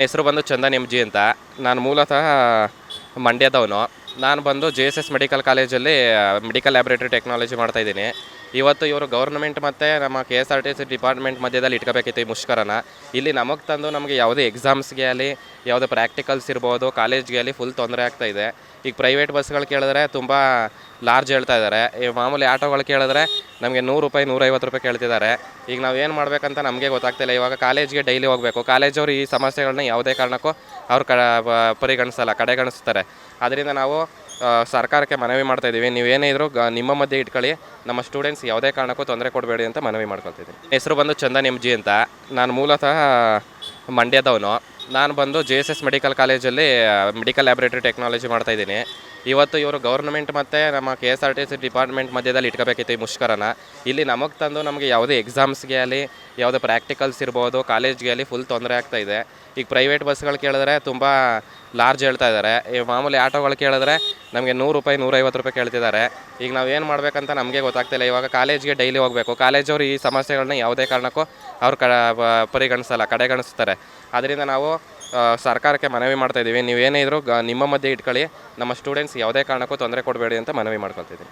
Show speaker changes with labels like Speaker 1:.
Speaker 1: ಹೆಸರು ಬಂದು Chandan M G ಅಂತ. ನಾನು ಮೂಲತಃ ಮಂಡ್ಯದವನು. ನಾನು ಬಂದು JSS ಮೆಡಿಕಲ್ ಕಾಲೇಜಲ್ಲಿ ಮೆಡಿಕಲ್ ಲ್ಯಾಬ್ರೇಟರಿ ಟೆಕ್ನಾಲಜಿ ಮಾಡ್ತಾಯಿದ್ದೀನಿ. ಇವತ್ತು ಇವರು ಗೌರ್ನಮೆಂಟ್ ಮತ್ತು ನಮ್ಮ KSRTC ಡಿಪಾರ್ಟ್ಮೆಂಟ್ ಮಧ್ಯದಲ್ಲಿ ಇಟ್ಕೋಬೇಕಿತ್ತು ಈ ಮುಷ್ಕರನ. ಇಲ್ಲಿ ನಮಗೆ ತಂದು ನಮಗೆ ಯಾವುದೇ ಎಕ್ಸಾಮ್ಸ್ಗೆ ಆಗಲಿ, ಯಾವುದೇ ಪ್ರಾಕ್ಟಿಕಲ್ಸ್ ಇರ್ಬೋದು, ಕಾಲೇಜ್ಗೆ ಆಗಲಿ ಫುಲ್ ತೊಂದರೆ ಆಗ್ತಾಯಿದೆ. ಈಗ ಪ್ರೈವೇಟ್ ಬಸ್ಗಳು ಕೇಳಿದ್ರೆ ತುಂಬ ಲಾರ್ಜ್ ಹೇಳ್ತಾ ಇದ್ದಾರೆ. ಈ ಮಾಮೂಲಿ ಆಟೋಗಳು ಕೇಳಿದ್ರೆ ನಮಗೆ ₹100 ₹150 ಕೇಳ್ತಿದ್ದಾರೆ. ಈಗ ನಾವು ಏನು ಮಾಡಬೇಕಂತ ನಮಗೆ ಗೊತ್ತಾಗ್ತಿಲ್ಲ. ಇವಾಗ ಕಾಲೇಜ್ಗೆ ಡೈಲಿ ಹೋಗಬೇಕು. ಕಾಲೇಜವರು ಈ ಸಮಸ್ಯೆಗಳನ್ನ ಯಾವುದೇ ಕಾರಣಕ್ಕೂ ಅವ್ರು ಪರಿಗಣಿಸಲ್ಲ, ಕಡೆಗಣಿಸ್ತಾರೆ. ಅದರಿಂದ ನಾವು ಸರ್ಕಾರಕ್ಕೆ ಮನವಿ ಮಾಡ್ತಾಯಿದ್ದೀವಿ, ನೀವೇನೇ ಇದ್ರೂ ನಿಮ್ಮ ಮಧ್ಯೆ ಇಟ್ಕೊಳ್ಳಿ, ನಮ್ಮ ಸ್ಟೂಡೆಂಟ್ಸ್ ಯಾವುದೇ ಕಾರಣಕ್ಕೂ ತೊಂದರೆ ಕೊಡಬೇಡಿ ಅಂತ ಮನವಿ ಮಾಡ್ಕೊಳ್ತಿದ್ದೀನಿ. ಹೆಸರು ಬಂದು ಚಂದನ್ ಎಮ್ ಜಿ ಅಂತ. ನಾನು ಮೂಲತಃ ಮಂಡ್ಯದವನು. ನಾನು ಬಂದು JSS ಮೆಡಿಕಲ್ ಕಾಲೇಜಲ್ಲಿ ಮೆಡಿಕಲ್ ಲ್ಯಾಬ್ರೇಟರಿ ಟೆಕ್ನಾಲಜಿ ಮಾಡ್ತಾಯಿದ್ದೀನಿ. ಇವತ್ತು ಇವರು ಗೌರ್ನಮೆಂಟ್ ಮತ್ತು ನಮ್ಮ KSRTC ಡಿಪಾರ್ಟ್ಮೆಂಟ್ ಮಧ್ಯದಲ್ಲಿ ಇಟ್ಕೋಬೇಕಿತ್ತು ಈ ಮುಷ್ಕರನ. ಇಲ್ಲಿ ನಮಗೆ ತಂದು ನಮಗೆ ಯಾವುದೇ ಎಕ್ಸಾಮ್ಸ್ಗೆ ಆಗಲಿ, ಯಾವುದೇ ಪ್ರಾಕ್ಟಿಕಲ್ಸ್ ಇರ್ಬೋದು, ಕಾಲೇಜ್ಗೆ ಆಗಲಿ ಫುಲ್ ತೊಂದರೆ ಆಗ್ತಾಯಿದೆ. ಈಗ ಪ್ರೈವೇಟ್ ಬಸ್ಗಳು ಕೇಳಿದ್ರೆ ತುಂಬ ಲಾರ್ಜ್ ಹೇಳ್ತಾ ಇದ್ದಾರೆ. ಈ ಮಾಮೂಲಿ ಆಟೋಗಳು ಕೇಳಿದ್ರೆ ನಮಗೆ ₹100 ₹150 ಕೇಳ್ತಿದ್ದಾರೆ. ಈಗ ನಾವು ಏನು ಮಾಡಬೇಕಂತ ನಮಗೆ ಗೊತ್ತಾಗ್ತಿಲ್ಲ. ಇವಾಗ ಕಾಲೇಜ್ಗೆ ಡೈಲಿ ಹೋಗಬೇಕು. ಕಾಲೇಜವರು ಈ ಸಮಸ್ಯೆಗಳನ್ನ ಯಾವುದೇ ಕಾರಣಕ್ಕೂ ಅವ್ರು ಪರಿಗಣಿಸಲ್ಲ, ಕಡೆಗಣಿಸ್ತಾರೆ. ಅದರಿಂದ ನಾವು ಸರ್ಕಾರಕ್ಕೆ ಮನವಿ ಮಾಡ್ತಾಯಿದ್ದೀವಿ, ನೀವೇನೇ ಇದ್ರೂ ನಿಮ್ಮ ಮಧ್ಯೆ ಇಟ್ಕೊಳ್ಳಿ, ನಮ್ಮ ಸ್ಟೂಡೆಂಟ್ಸ್ ಯಾವುದೇ ಕಾರಣಕ್ಕೂ ತೊಂದರೆ ಕೊಡಬೇಡಿ ಅಂತ ಮನವಿ ಮಾಡ್ಕೊಳ್ತಿದ್ದೀನಿ.